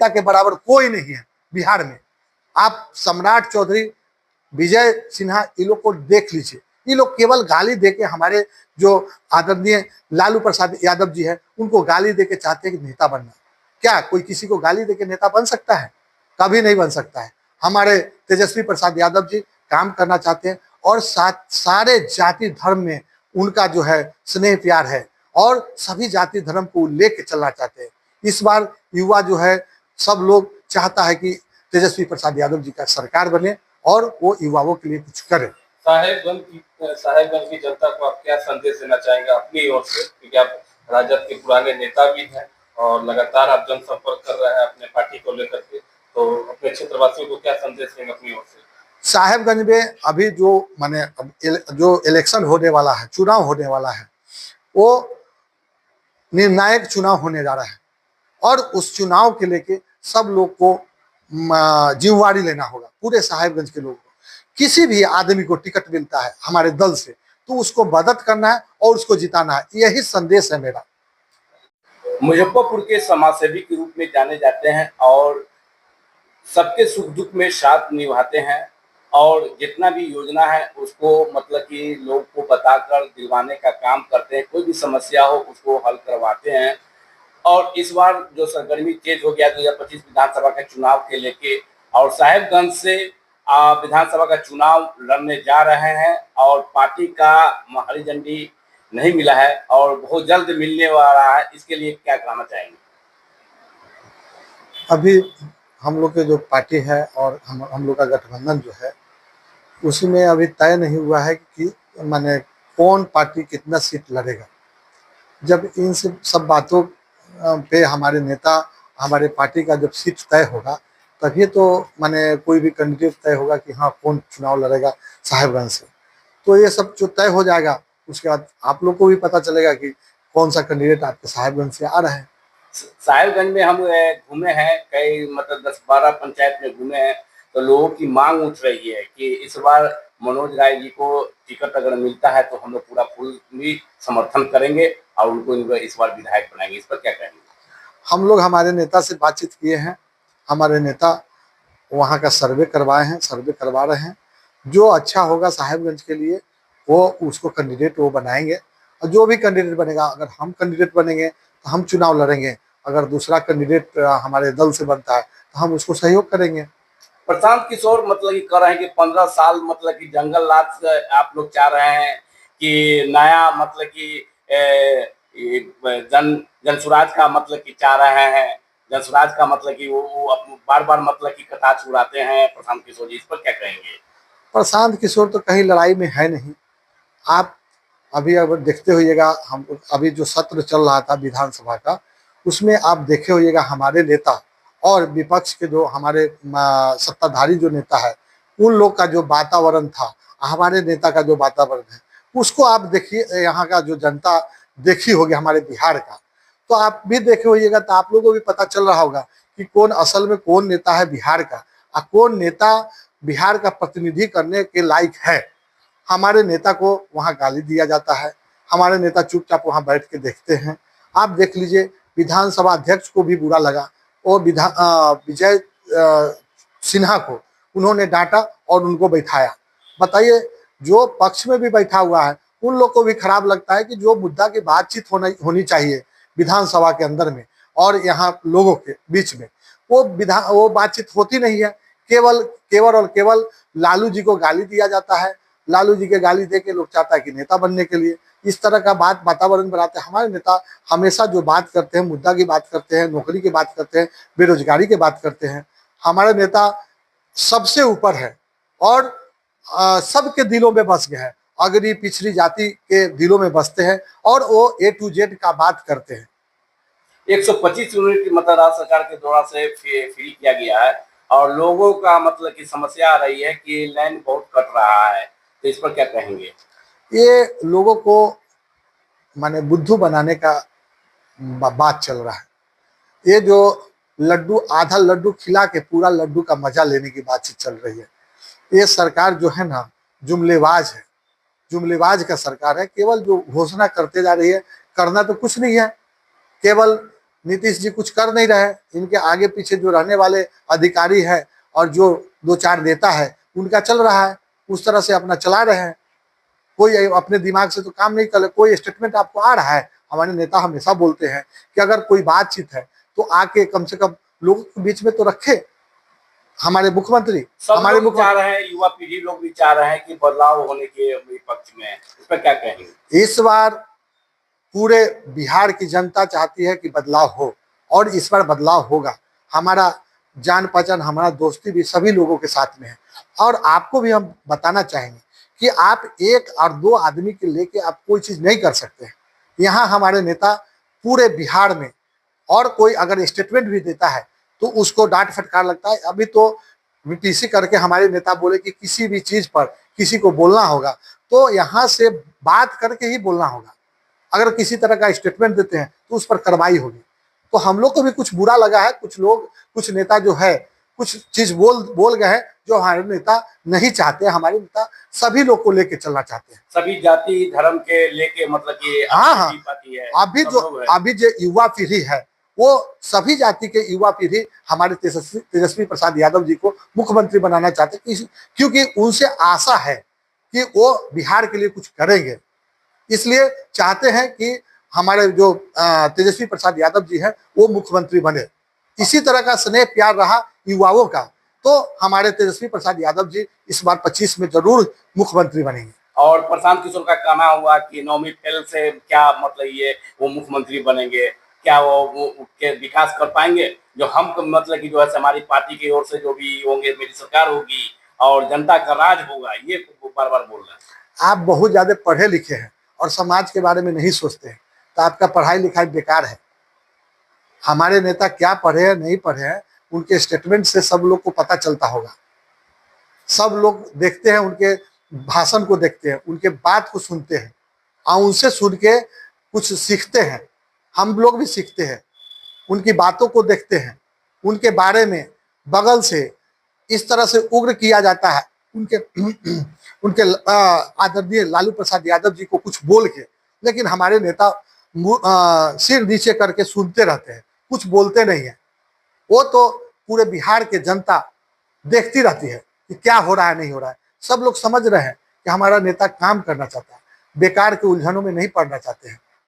नेता के बराबर कोई नहीं है बिहार में। आप सम्राट चौधरी, विजय सिन्हा, ये लोग को देख लीजिए। ये लोग केवल गाली देके हमारे जो आदरणीय लालू प्रसाद यादव जी है उनको गाली देके चाहते हैं कि नेता बनना। क्या कोई किसी को गाली देके नेता बन सकता है? कभी नहीं बन सकता है। हमारे तेजस्वी प्रसाद यादव जी काम करना चाहते हैं और सारे जाति धर्म में उनका जो है स्नेह प्यार है और सभी जाति धर्म को लेके चलना चाहते हैं। इस बार युवा जो है सब लोग चाहता है कि तेजस्वी प्रसाद यादव जी का सरकार बने और वो युवाओं के लिए कुछ करे। साहेबगंज की जनता को आप क्या संदेश देना चाहेंगे अपनी ओर से, क्योंकि आप राजद के पुराने नेता भी हैं और लगातार आप जनसंपर्क कर रहे हैं अपने पार्टी को लेकर के, तो अपने क्षेत्रवासियों को क्या संदेश देंगे अपनी ओर से? साहेबगंज में अभी जो माने जो इलेक्शन होने वाला है, चुनाव होने वाला है, वो निर्णायक चुनाव होने जा रहा है और उस चुनाव के लेके सब लोग को जिम्मेवारी लेना होगा। पूरे साहेबगंज के लोगों को, किसी भी आदमी को टिकट मिलता है हमारे दल से तो उसको मदद करना है और उसको जिताना है, यही संदेश है मेरा। मुजफ्फरपुर के समाजसेवी के रूप में जाने जाते हैं और सबके सुख दुख में साथ निभाते हैं और जितना भी योजना है उसको मतलब कि लोग को बताकर दिलवाने का काम करते हैं। कोई भी समस्या हो उसको हल करवाते हैं और इस बार जो सरगर्मी तेज हो गया 2025 विधानसभा के चुनाव के लेके, और साहेबगंज से विधानसभा का चुनाव लड़ने जा रहे हैं और पार्टी का हरी झंडी नहीं मिला है और बहुत जल्द मिलने वाला है, इसके लिए क्या कहना चाहेंगे? अभी हम लोग के जो पार्टी है और हम लोग का गठबंधन जो है उसमें अभी तय नहीं हुआ है कि माने कौन पार्टी कितना सीट लड़ेगा। जब इन सब बातों पे हमारे नेता, हमारे पार्टी का जब सीट तय होगा तभी तो माने कोई भी कैंडिडेट तय होगा कि हाँ कौन चुनाव लड़ेगा साहेबगंज से। तो ये सब जो तय हो जाएगा उसके बाद आप लोग को भी पता चलेगा कि कौन सा कैंडिडेट आपके साहेबगंज से आ रहे हैं। साहेबगंज में हम घूमे हैं, कई मतलब 10-12 पंचायत में घूमे हैं, तो लोगों की मांग उठ रही है कि इस बार मनोज राय जी को टिकट अगर मिलता है तो हम लोग पूरा फुल समर्थन करेंगे और उनको इस बार विधायक बनाएंगे। इस पर क्या कहेंगे? हम लोग हमारे नेता से बातचीत किए हैं, हमारे नेता वहाँ का सर्वे करवाए हैं, सर्वे करवा रहे हैं। जो अच्छा होगा साहेबगंज के लिए वो उसको कैंडिडेट वो बनाएंगे और जो भी कैंडिडेट बनेगा, अगर हम कैंडिडेट बनेंगे तो हम चुनाव लड़ेंगे, अगर दूसरा कैंडिडेट हमारे दल से बनता है तो हम उसको सहयोग करेंगे। प्रशांत किशोर मतलब कि कह रहे हैं कि 15 साल मतलब कि जंगल राज आप लोग चाह रहे हैं कि नया मतलब कि जन स्वराज का मतलब कि चाह रहे हैं, जन स्वराज का मतलब कि वो बार-बार मतलब कि कटाक्ष उड़ाते हैं प्रशांत किशोर जी, इस पर क्या कहेंगे? प्रशांत किशोर तो कहीं लड़ाई में है नहीं। आप अभी अगर देखते होइएगा, हम अभी जो सत्र चल रहा था विधानसभा का उसमें आप देखे होइएगा हमारे नेता और विपक्ष के जो हमारे सत्ताधारी जो नेता है उन लोग का जो वातावरण था, हमारे नेता का जो वातावरण है उसको आप देखिए। यहाँ का जो जनता देखी होगी हमारे बिहार का, तो आप भी देखे होइएगा तो आप लोगों को भी पता चल रहा होगा कि कौन असल में कौन नेता है बिहार का और कौन नेता बिहार का प्रतिनिधि करने के लायक है। हमारे नेता को वहाँ गाली दिया जाता है, हमारे नेता चुपचाप वहाँ बैठ के देखते हैं। आप देख लीजिए विधानसभा अध्यक्ष को भी बुरा लगा और विजय सिन्हा को उन्होंने डांटा और उनको बैठाया। बताइए, जो पक्ष में भी बैठा हुआ है उन लोग को भी खराब लगता है कि जो मुद्दा की बातचीत होनी चाहिए विधानसभा के अंदर में और यहाँ लोगों के बीच में वो बातचीत होती नहीं है। केवल और केवल लालू जी को गाली दिया जाता है। लालू जी के गाली दे के लोग चाहता है कि नेता बनने के लिए इस तरह का वातावरण बनाते हैं। हमारे नेता हमेशा जो बात करते हैं, मुद्दा की बात करते हैं, नौकरी की बात करते हैं, बेरोजगारी की बात करते हैं। हमारे नेता सबसे ऊपर है और सबके दिलों में बस गए हैं, अगरी पिछड़ी जाति के दिलों में बसते हैं और वो A to Z का बात करते हैं। 125 यूनिट मतलब राज्य सरकार के द्वारा से फ्री किया गया है और लोगों का मतलब की समस्या आ रही है कि लाइन बहुत कट रहा है, तो इस पर क्या कहेंगे? ये लोगों को माने बुद्धू बनाने का बात चल रहा है। ये जो लड्डू, आधा लड्डू खिला के पूरा लड्डू का मजा लेने की बातचीत चल रही है। ये सरकार जो है ना जुमलेबाज है, जुमलेबाज का सरकार है। केवल जो घोषणा करते जा रही है, करना तो कुछ नहीं है। केवल नीतीश जी कुछ कर नहीं रहे, इनके आगे पीछे जो रहने वाले अधिकारी हैं और जो दो चार नेता है उनका चल रहा है, उस तरह से अपना चला रहे हैं। कोई अपने दिमाग से तो काम नहीं कर, कोई स्टेटमेंट आपको आ रहा है? हमारे नेता हमेशा बोलते हैं कि अगर कोई बातचीत है तो आके कम से कम लोगों के बीच में तो रखे। हमारे मुख्यमंत्री सब हमारे लोग चाह रहे हैं, युवा पीढ़ी लोग भी चाह रहे हैं कि बदलाव होने के पक्ष में, इस पर क्या कहेंगे? इस बार पूरे बिहार की जनता चाहती है कि बदलाव हो, और इस बार बदलाव होगा। हमारा जान पहचान, हमारा दोस्ती भी सभी लोगों के साथ में है। और आपको भी हम बताना चाहेंगे कि आप एक और दो आदमी के लेके आप कोई चीज नहीं कर सकते हैं। यहाँ हमारे नेता पूरे बिहार में, और कोई अगर स्टेटमेंट भी देता है तो उसको डांट फटकार लगता है। अभी तो वीपीसी करके हमारे नेता बोले कि किसी भी चीज पर किसी को बोलना होगा तो यहाँ से बात करके ही बोलना होगा। अगर किसी तरह का स्टेटमेंट देते हैं तो उस पर कार्रवाई होगी। तो हम लोग को भी कुछ बुरा लगा है, कुछ लोग, कुछ नेता जो है कुछ चीज बोल गए हैं जो हमारे नेता नहीं चाहते। हमारे नेता सभी लोग को लेके चलना चाहते हैं, सभी जाति धर्म के लेके, मतलब कि हाँ हाँ। पाती है अभी जो युवा पीढ़ी है वो सभी जाति के युवा पीढ़ी हमारे तेजस्वी प्रसाद यादव जी को मुख्यमंत्री बनाना चाहते हैं, क्योंकि उनसे आशा है कि वो बिहार के लिए कुछ करेंगे। इसलिए चाहते हैं कि हमारे जो तेजस्वी प्रसाद यादव जी हैं वो मुख्यमंत्री बने। इसी तरह का स्नेह प्यार रहा युवाओं का, तो हमारे तेजस्वी प्रसाद यादव जी इस बार 25 में जरूर मुख्यमंत्री बनेंगे। और प्रशांत किशोर का कहना हुआ कि 9वीं फेल से क्या मतलब ये वो मुख्यमंत्री बनेंगे, क्या वो के विकास कर पाएंगे? जो हम मतलब कि जो है हमारी पार्टी की ओर से जो भी होंगे, मेरी सरकार होगी और जनता का राज होगा, ये बार बार बोल रहे हैं। आप बहुत ज्यादा पढ़े लिखे हैं और समाज के बारे में नहीं सोचते हैं, तो आपका पढ़ाई लिखाई बेकार है। हमारे नेता क्या पढ़े हैं नहीं पढ़े हैं, उनके स्टेटमेंट से सब लोग को पता चलता होगा। सब लोग देखते हैं, उनके भाषण को देखते हैं, उनके बात को सुनते हैं और उनसे सुन के कुछ सीखते हैं। हम लोग भी सीखते हैं, उनकी बातों को देखते हैं, उनके बारे में बगल से इस तरह से उग्र किया जाता है उनके उनके आदरणीय लालू प्रसाद यादव जी को कुछ बोल के, लेकिन हमारे नेता सिर नीचे करके सुनते रहते हैं, कुछ बोलते नहीं है। वो तो पूरे बिहार के जनता देखती रहती है कि क्या हो रहा है नहीं हो रहा है। सब लोग समझ रहे हैं कि हमारा नेता काम करना चाहता है, बेकार के उलझनों में नहीं पड़ना चाहते हैं।